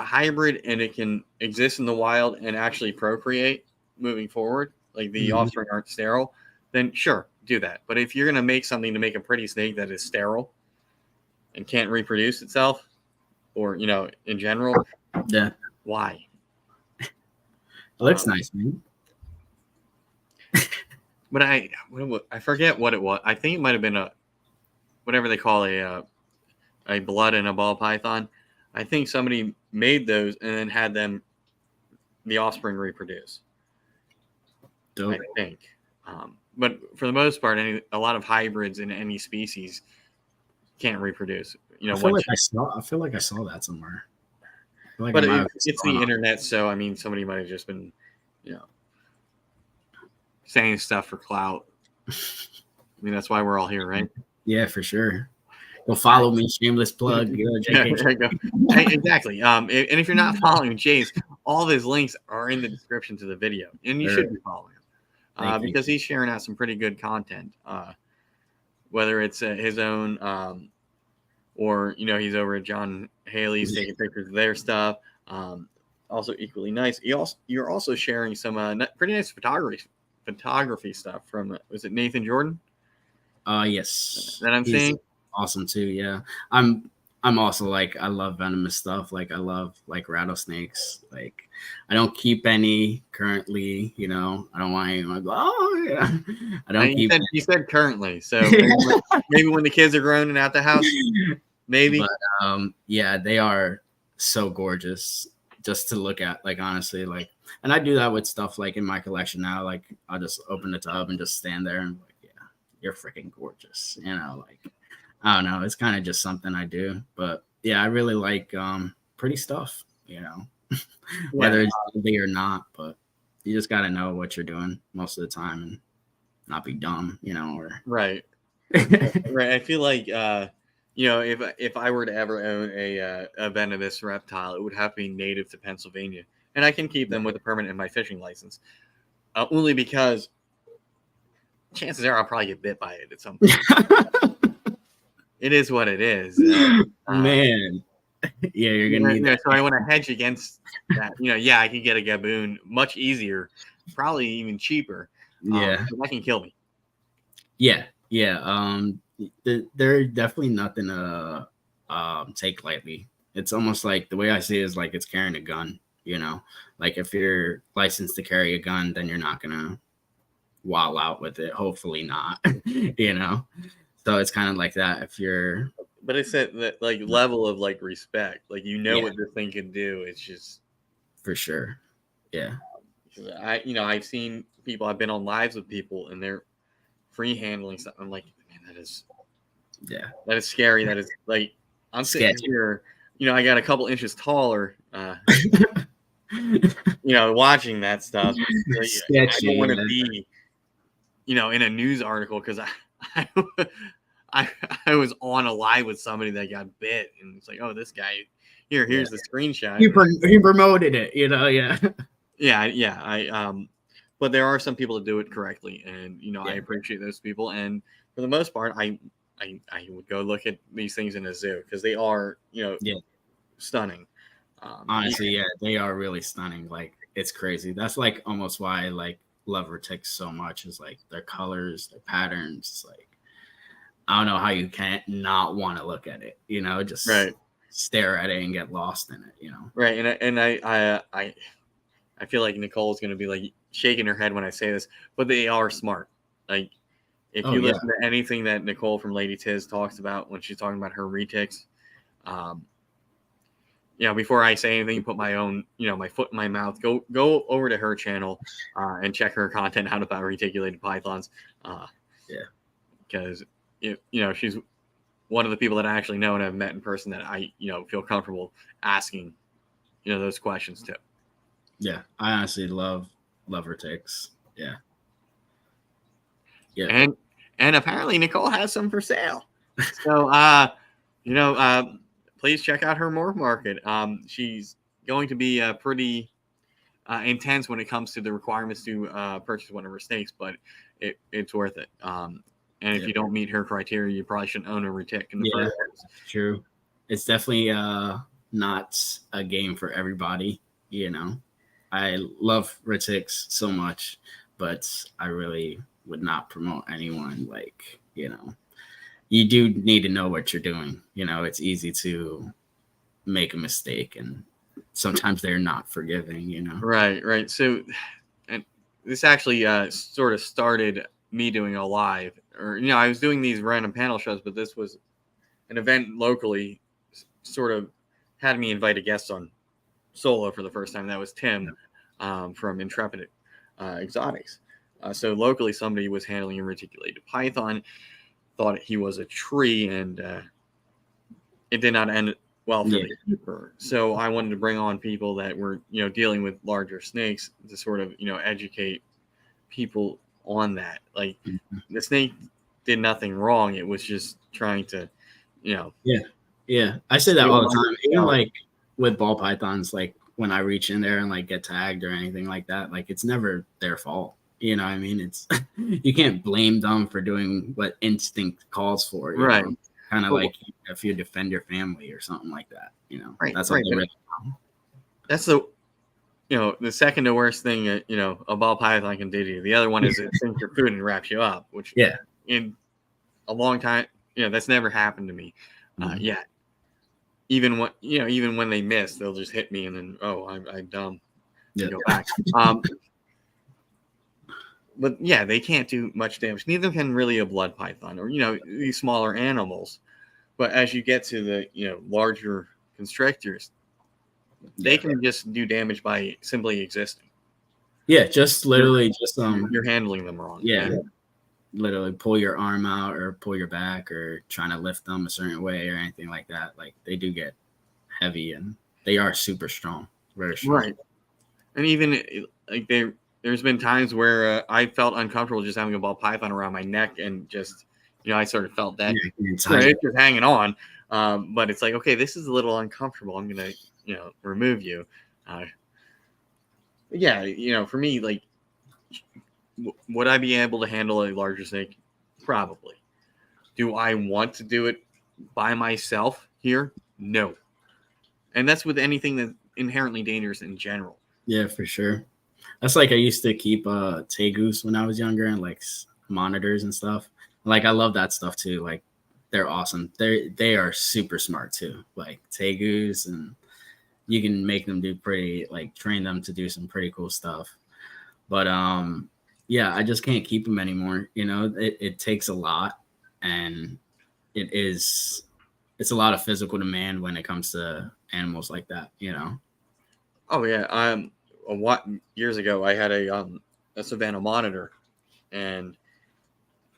hybrid and it can exist in the wild and actually procreate moving forward, like the offspring aren't sterile, then sure, do that. But if you're going to make something to make a pretty snake that is sterile and can't reproduce itself, or, in general, why? It looks nice, man. But I forget what it was. I think it might have been whatever they call a blood and a ball python. I think somebody made those and then had the offspring reproduce. Dope. I think. But for the most part, a lot of hybrids in any species can't reproduce. I feel like I saw that somewhere. But it's the internet, so I mean, somebody might have just been, saying stuff for clout. I mean, that's why we're all here, right? Yeah, for sure. Go follow me, shameless plug. JKJ. Exactly. And if you're not following Jase, all of his links are in the description to the video, and you should be following him because he's sharing out some pretty good content. Whether it's his own, or he's over at John Haley's taking pictures of their stuff. Also equally nice. You're also sharing some pretty nice photography stuff from was it Nathan Jordan? Yes. That I'm seeing. Awesome too. Yeah. I'm also like I love venomous stuff. Like I love like rattlesnakes. Like I don't keep any currently. I don't want any. Like I don't keep. You said currently, so maybe when the kids are grown and out the house, maybe. But yeah, they are so gorgeous just to look at. Like honestly, like, and I do that with stuff like in my collection now. Like I'll just open the tub and just stand there and like, yeah, you're freaking gorgeous. Like. I don't know. It's kind of just something I do, but yeah, I really like pretty stuff, whether it's ugly or not, but you just got to know what you're doing most of the time. And not be dumb, or Right. Right. I feel like if I were to ever own a venomous reptile, it would have to be native to Pennsylvania, and I can keep them with a permit in my fishing license, only because chances are I'll probably get bit by it at some point. It is what it is. Man. Yeah, you're gonna need that. So I want to hedge against that. I can get a gaboon much easier, probably even cheaper. Yeah, but that can kill me. Yeah. They're definitely nothing to take lightly. It's almost like the way I see it is like it's carrying a gun. Like if you're licensed to carry a gun, then you're not gonna wall out with it. Hopefully not. So it's kind of like that. If you're But it's that like level of like respect, like what this thing can do. It's just for sure. Yeah. I've seen people. I've been on lives with people, and they're free handling stuff. I'm like, man, that is scary. That is like I'm sitting here. I got a couple inches taller. Watching that stuff. I don't want to be, in a news article because I was on a live with somebody that got bit, and it's like, oh, this guy. Here's the screenshot. He promoted it, yeah. Yeah. But there are some people that do it correctly, and I appreciate those people. And for the most part, I would go look at these things in a zoo because they are, stunning. Honestly, yeah, they are really stunning. Like it's crazy. That's like almost why I like love Retics so much. Is like their colors, their patterns. It's like I don't know how you can't not want to look at it. Just stare at it and get lost in it. Right, and I feel like Nicole's gonna be like shaking her head when I say this, but they are smart. Like if you listen to anything that Nicole from Lady Tiz talks about when she's talking about her retics, before I say anything, put my own, my foot in my mouth. Go over to her channel and check her content out about reticulated pythons. Because she's one of the people that I actually know and have met in person that I feel comfortable asking those questions to. Yeah, I honestly love Retics. Yeah. And apparently Nicole has some for sale. So please check out her morph market. She's going to be pretty intense when it comes to the requirements to purchase one of her snakes, but it's worth it. And if you don't meet her criteria, you probably shouldn't own a retic in the first place. True. It's definitely not a game for everybody. I love retics so much, but I really would not promote anyone. Like, you do need to know what you're doing. It's easy to make a mistake, and sometimes they're not forgiving, Right. So, and this actually sort of started me doing a live, or I was doing these random panel shows, but this was an event locally, sort of had me invite a guest on solo for the first time. That was Tim from Intrepid Exotics. So locally, somebody was handling a reticulated python, thought he was a tree, and it did not end well for the keeper. So I wanted to bring on people that were dealing with larger snakes to sort of educate people on that. Like the snake did nothing wrong. It was just trying to, Yeah. I say that all the time. Even like with ball pythons, like when I reach in there and like get tagged or anything like that, like it's never their fault. You know what I mean? It's you can't blame them for doing what instinct calls for. Right. Kind of like if you defend your family or something like that. Right. That's what really that's the second to worst thing a ball python can do to you. The other one is it sinks your food and wraps you up, which in a long time, that's never happened to me yet. Even when they miss, they'll just hit me and then I'm dumb. Go back. But they can't do much damage. Neither can really a blood python or these smaller animals. But as you get to the larger constrictors, they can just do damage by simply existing. Yeah, just literally you're handling them wrong. Yeah. Literally pull your arm out or pull your back or trying to lift them a certain way or anything like that. Like they do get heavy and they are super strong, very strong. Right. And even like there's been times where I felt uncomfortable just having a ball python around my neck, and just, I sort of felt that it's just hanging on. But it's like, okay, this is a little uncomfortable. I'm gonna, remove you. Yeah, for me, like, would I be able to handle a larger snake? Probably. Do I want to do it by myself here? No. And that's with anything that's inherently dangerous in general. Yeah, for sure. That's like I used to keep tegus when I was younger, and like monitors and stuff. Like I love that stuff too. Like they're awesome. They are super smart too. Like tegus, and you can make them do train them to do some pretty cool stuff. But yeah, I just can't keep them anymore. It takes a lot, and it's a lot of physical demand when it comes to animals like that. Oh yeah. Years ago I had a Savannah monitor, and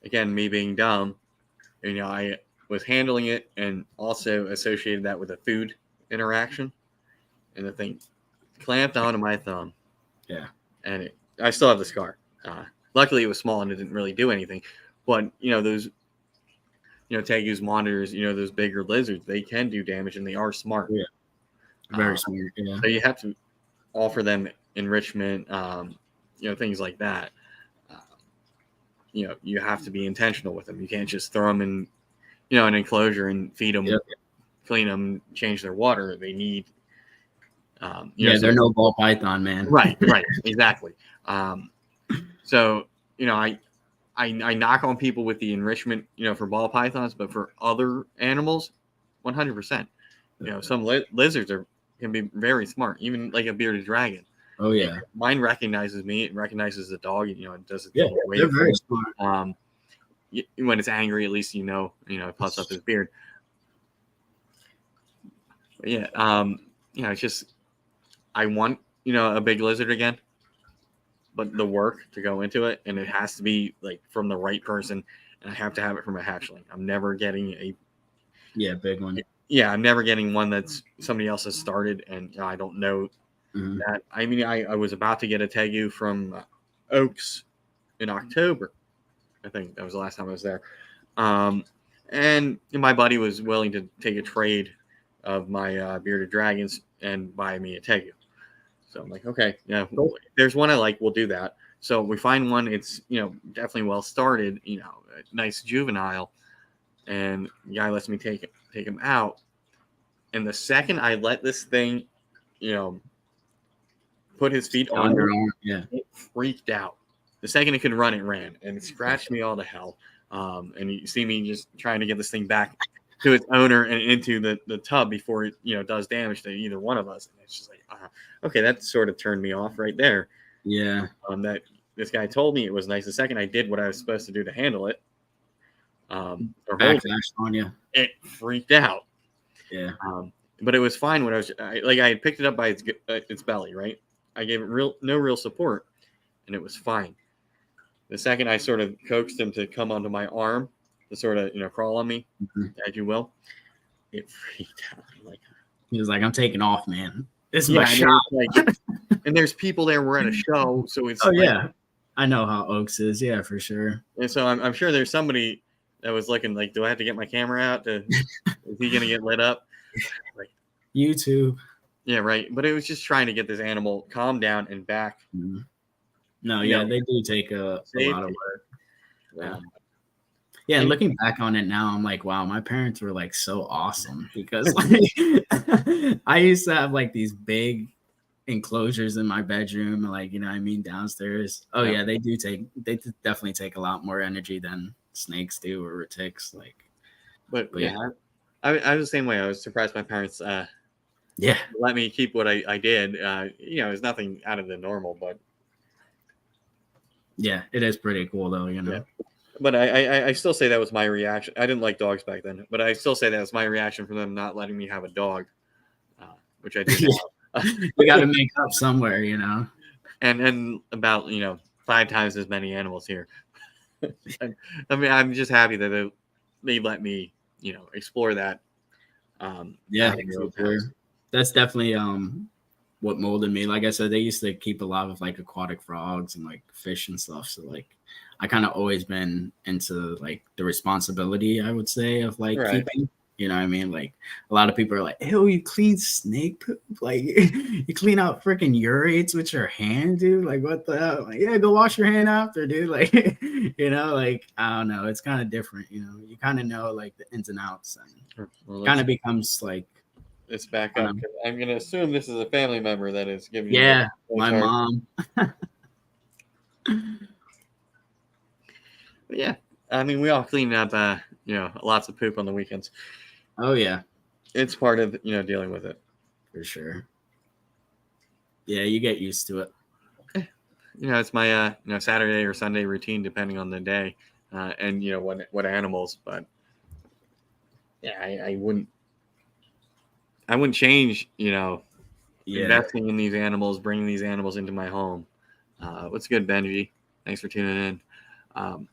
again, me being dumb, I was handling it and also associated that with a food interaction, and the thing clamped onto my thumb. Yeah. And I still have the scar. Luckily it was small and it didn't really do anything, but those tegus monitors, those bigger lizards, they can do damage, and they are smart. Yeah. Very smart. Yeah. So you have to offer them enrichment, things like that. You have to be intentional with them. You can't just throw them in, an enclosure and feed them, clean them, change their water. They need, they're no ball python, man. Right, exactly. So, I knock on people with the enrichment, for ball pythons, but for other animals, 100%. Some lizards can be very smart, even like a bearded dragon. Oh yeah, mine recognizes me. It recognizes the dog. It does it. Yeah, they're very smart. When it's angry, at least it puffs up his beard. But yeah, it's just I want a big lizard again, but the work to go into it, and it has to be like from the right person, and I have to have it from a hatchling. I'm never getting a big one. Yeah, I'm never getting one that's somebody else has started, and I don't know that. I mean, I was about to get a tegu from Oaks in October. I think that was the last time I was there. And my buddy was willing to take a trade of my bearded dragons and buy me a tegu. So I'm like, okay, yeah, there's one I like. We'll do that. So we find one. It's definitely well started. A nice juvenile, and the guy lets me take him out. And the second I let this thing, put his feet on her, it freaked out. The second it could run, it ran, and it scratched me all to hell. And you see me just trying to get this thing back to its owner and into the tub before it, does damage to either one of us. And it's just like, okay, that sort of turned me off right there. Yeah. That this guy told me it was nice. The second I did what I was supposed to do to handle it, backlashed on you. It freaked out. Yeah. But it was fine when I had picked it up by its belly, right? I gave it no real support, and it was fine. The second I sort of coaxed him to come onto my arm, to sort of crawl on me, as you will, it freaked out. He was like, "I'm taking off, man. This is my shop." And there's people there. We're at a show, so it's. Oh yeah, I know how Oaks is. Yeah, for sure. And so I'm sure there's somebody that was looking like, do I have to get my camera out? Is he gonna get lit up? Like YouTube. Yeah, right. But it was just trying to get this animal calmed down and back. Mm-hmm. No, yeah, they do take a lot of work. Yeah, and looking back on it now, I'm like, wow, my parents were like so awesome, because I used to have like these big enclosures in my bedroom, like downstairs. Oh yeah, they definitely take a lot more energy than snakes do or ticks. But yeah, I was the same way. I was surprised my parents let me keep what I did. It's nothing out of the normal, but yeah, it is pretty cool though, Yeah. But I still say that was my reaction. I didn't like dogs back then, but I still say that was my reaction from them not letting me have a dog, which I did. We got to make up somewhere, And about 5 times as many animals here. I mean, I'm just happy that they let me explore that. That's definitely what molded me. Like I said, they used to keep a lot of like aquatic frogs and like fish and stuff. So like I kind of always been into like the responsibility, I would say, of like keeping. You know what I mean? Like a lot of people are like, "Ew, you clean snake poop? Like you clean out freaking urates with your hand, dude? Like what the hell? Like, yeah, go wash your hand after, dude. Like you know, like I don't know. It's kind of different. You know, you kind of know like the ins and outs, and kind of becomes like." It's back up. I'm gonna assume this is a family member that is giving you. Yeah, my mom. Yeah, I mean, we all clean up, lots of poop on the weekends. Oh yeah, it's part of dealing with it for sure. Yeah, you get used to it. It's my Saturday or Sunday routine depending on the day, and what animals. But yeah, I wouldn't change. Investing in these animals, bringing these animals into my home. What's good, Benji? Thanks for tuning in.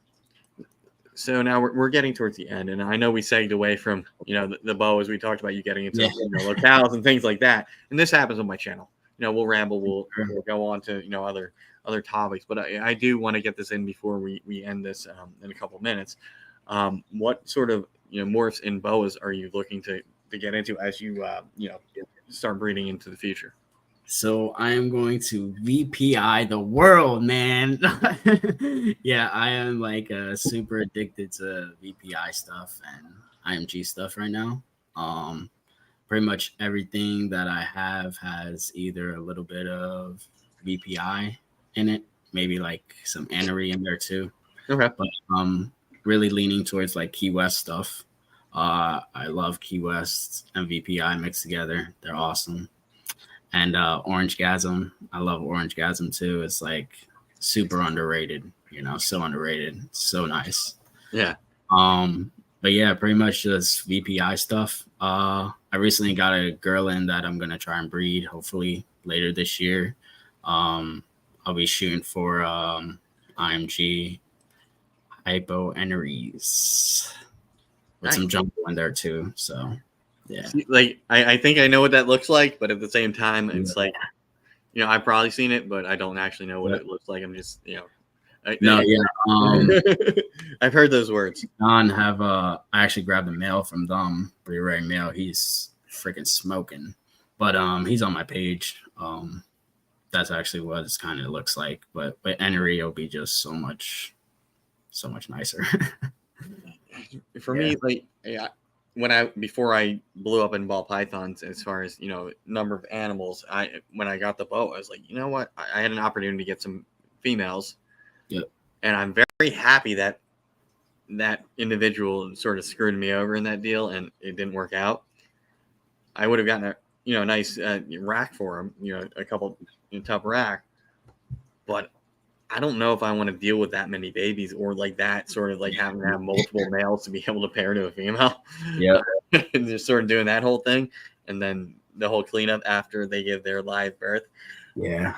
So now we're getting towards the end, and I know we segued away from the bow as we talked about you getting into locales and things like that. And this happens on my channel. We'll ramble, we'll go on to other topics, but I do want to get this in before we end this in a couple minutes. What sort of morphs in boas are you looking to get into as you start breeding into the future? So I am going to VPI the world, man. Yeah, I am like super addicted to VPI stuff and IMG stuff right now. Pretty much everything that I have has either a little bit of VPI in it, maybe like some anery in there too. Okay. But really leaning towards like Key West stuff. I love Key West and VPI mixed together. They're awesome. And Orange Gasm. I love Orange Gasm too. It's like super underrated, so underrated. So nice. Yeah. But yeah, pretty much just VPI stuff. I recently got a girl in that I'm gonna try and breed, hopefully later this year. I'll be shooting for IMG hypoeneries with some jumbo in there too. So yeah, like I think I know what that looks like, but at the same time, it's like I've probably seen it, but I don't actually know what it looks like. I'm just I've heard those words. I actually grabbed a male from them, pretty rare male. He's freaking smoking, but he's on my page. That's actually what it kind of looks like, but Enery will be just so much nicer. For me, like before I blew up in ball pythons, as far as number of animals, when I got the boat, I was like, what? I had an opportunity to get some females. Yep. And I'm very happy that individual sort of screwed me over in that deal, and it didn't work out. I would have gotten a nice rack for him, a couple top rack, but I don't know if I want to deal with that many babies or like that sort of like having to have multiple males to be able to pair to a female. Yeah. And just sort of doing that whole thing. And then the whole cleanup after they give their live birth. Yeah.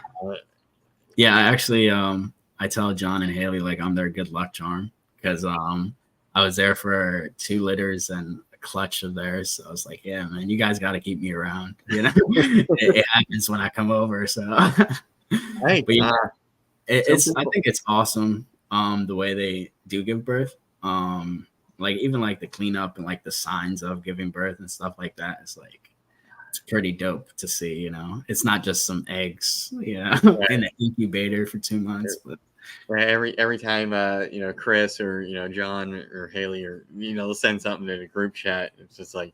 Yeah. I actually, I tell John and Haley, like I'm their good luck charm because I was there for 2 litters and a clutch of theirs. So I was like, yeah, man, you guys got to keep me around. It happens when I come over. So, right. But yeah, I think it's awesome the way they do give birth. Like even like the cleanup and like the signs of giving birth and stuff like that. It's like it's pretty dope to see. It's not just some eggs, in an incubator for 2 months. But every time Chris or John or Haley or they'll send something to the group chat. It's just like,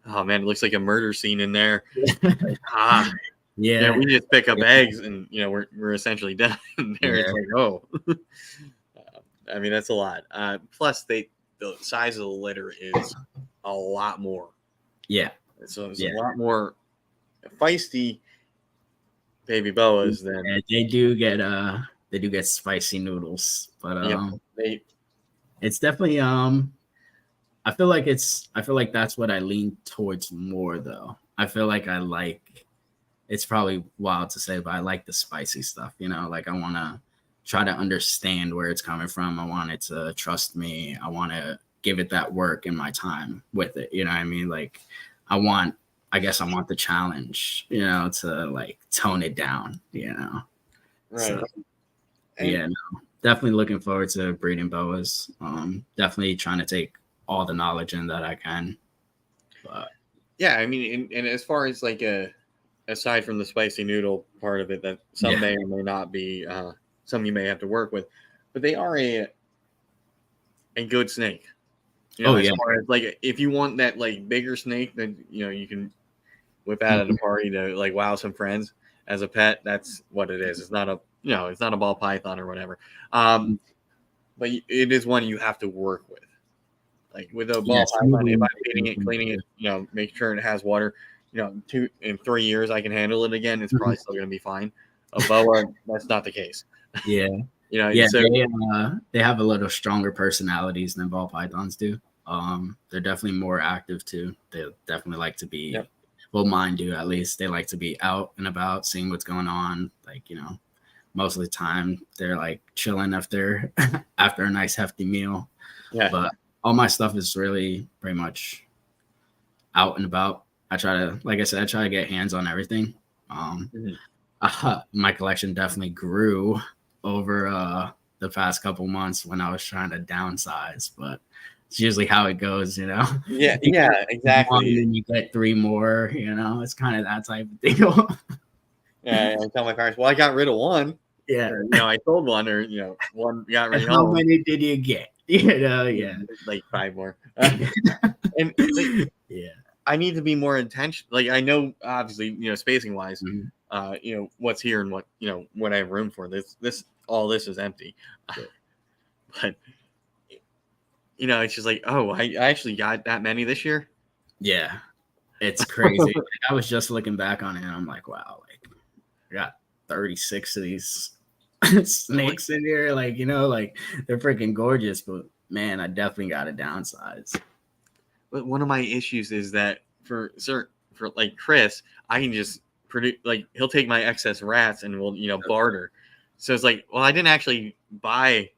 oh man, it looks like a murder scene in there. Like, we just pick up eggs and we're essentially done. There it's like, oh. I mean, that's a lot. Plus the size of the litter is a lot more. Yeah. So it's a lot more feisty baby boas than they do get spicy noodles, but it's definitely I feel like that's what I lean towards more though. I feel like it's probably wild to say, but I like the spicy stuff, like I want to try to understand where it's coming from. I want it to trust me. I want to give it that work in my time with it. You know what I mean? Like I I guess I want the challenge, to like tone it down, Right. So, no, definitely looking forward to breeding boas. Definitely trying to take all the knowledge in that I can. But yeah, I mean, and as far as like aside from the spicy noodle part of it, that some may or may not be, some you may have to work with, but they are a good snake. As far as like if you want that like bigger snake that you can whip out at a party to like wow some friends as a pet, that's what it is. It's not a it's not a ball python or whatever. But it is one you have to work with. Like with a ball python, if I'm feeding it, cleaning it, make sure it has water, in 3 years I can handle it again. It's probably still going to be fine. A boa, that's not the case. Yeah. So, they have a little stronger personalities than ball pythons do. They're definitely more active too. They definitely like to be, well, mine do at least. They like to be out and about, seeing what's going on. Like, most of the time they're like chilling after a nice hefty meal. Yeah. But all my stuff is really pretty much out and about. I try to get hands on everything. My collection definitely grew over the past couple months when I was trying to downsize, but it's usually how it goes, Yeah, exactly. And you get 3 more, it's kind of that type of deal. Yeah, I tell my parents, well, I got rid of one. Yeah. Or, I sold one, or one got rid of. How many did you get? Like 5 more. And I need to be more intentional. Like I know, obviously, spacing wise, what's here and what I have room for. This is empty. But it's just like, oh, I actually got that many this year. Yeah, it's crazy. I was just looking back on it, and I'm like, wow, like I got 36 of these snakes in here. Like, they're freaking gorgeous, but man, I definitely got to downsize. But one of my issues is that for like Chris, I can just produce, like he'll take my excess rats and we'll barter. So it's like, well, I didn't actually buy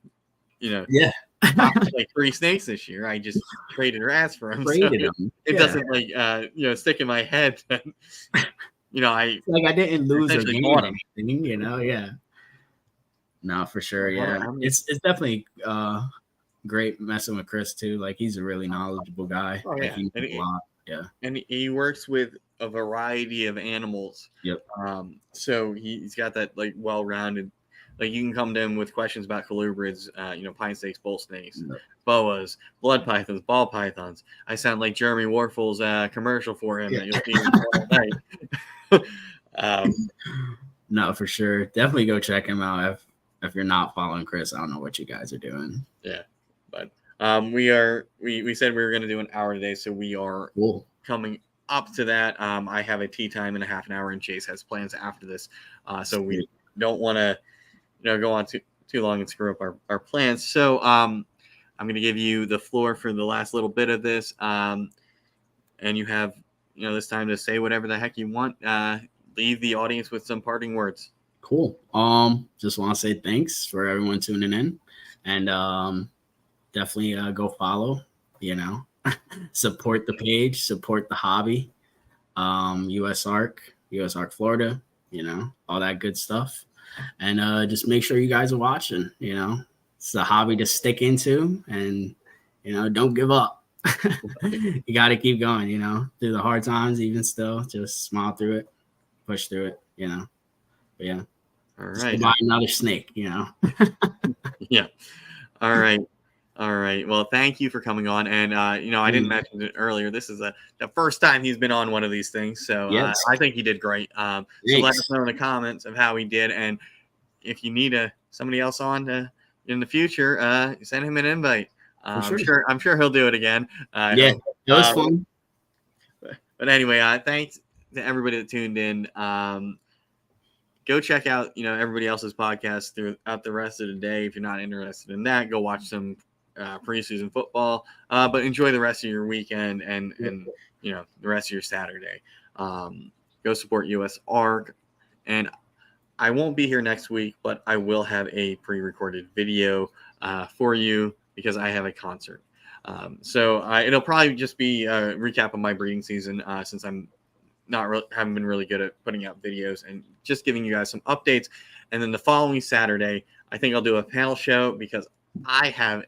like 3 snakes this year. I just traded rats for them. It doesn't like stick in my head that I didn't lose or gain anything. No, for sure. Yeah, it's definitely great messing with Chris too. Like he's a really knowledgeable guy. Oh, yeah. He knows a lot. Yeah, and he works with a variety of animals. Yep. So he's got that like well-rounded. Like you can come to him with questions about colubrids, pine snakes, bull snakes, boas, blood pythons, ball pythons. I sound like Jeremy Warfel's commercial for him that you'll see all night. No, for sure. Definitely go check him out. If you're not following Chris, I don't know what you guys are doing. Yeah, but we said we were going to do an hour today, so we are coming up to that. I have a tea time in a half an hour, and Jase has plans after this, so we don't want to go on too long and screw up our plans. So I'm going to give you the floor for the last little bit of this, and you have this time to say whatever the heck you want. Leave the audience with some parting words. Cool. Just want to say thanks for everyone tuning in, and definitely go follow. Support the page, support the hobby. US Arc Florida. All that good stuff. And just make sure you guys are watching. It's a hobby to stick into, and don't give up. You got to keep going. Through the hard times, even still, just smile through it, push through it. But yeah. All right. Buy another snake. Yeah. All right. Well, thank you for coming on. And I didn't mention it earlier. This is the first time he's been on one of these things, so I think he did great. So let us know in the comments of how he did, and if you need somebody else on in the future, send him an invite. Sure. I'm sure he'll do it again. It was fun. But anyway, thanks to everybody that tuned in. Go check out everybody else's podcast throughout the rest of the day. If you're not interested in that, go watch some preseason football, but enjoy the rest of your weekend and the rest of your Saturday. Go support US Arc, and I won't be here next week, but I will have a pre-recorded video for you because I have a concert. So it'll probably just be a recap of my breeding season since I'm haven't been really good at putting out videos and just giving you guys some updates. And then the following Saturday, I think I'll do a panel show because I have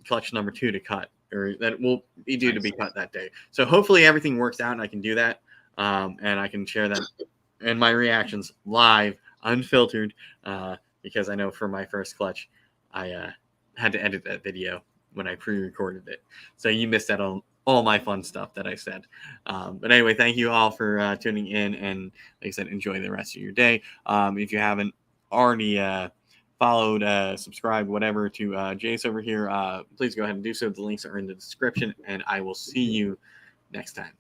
collection number 2 to cut, or that will be due to be cut that day. So hopefully everything works out and I can do that, and I can share that and my reactions live, unfiltered, because I know for my first clutch, I had to edit that video when I pre-recorded it. So you missed out on all my fun stuff that I said. But anyway, thank you all for tuning in, and like I said, enjoy the rest of your day. If you haven't already followed, subscribed, whatever, to Jase over here, please go ahead and do so. The links are in the description, and I will see you next time.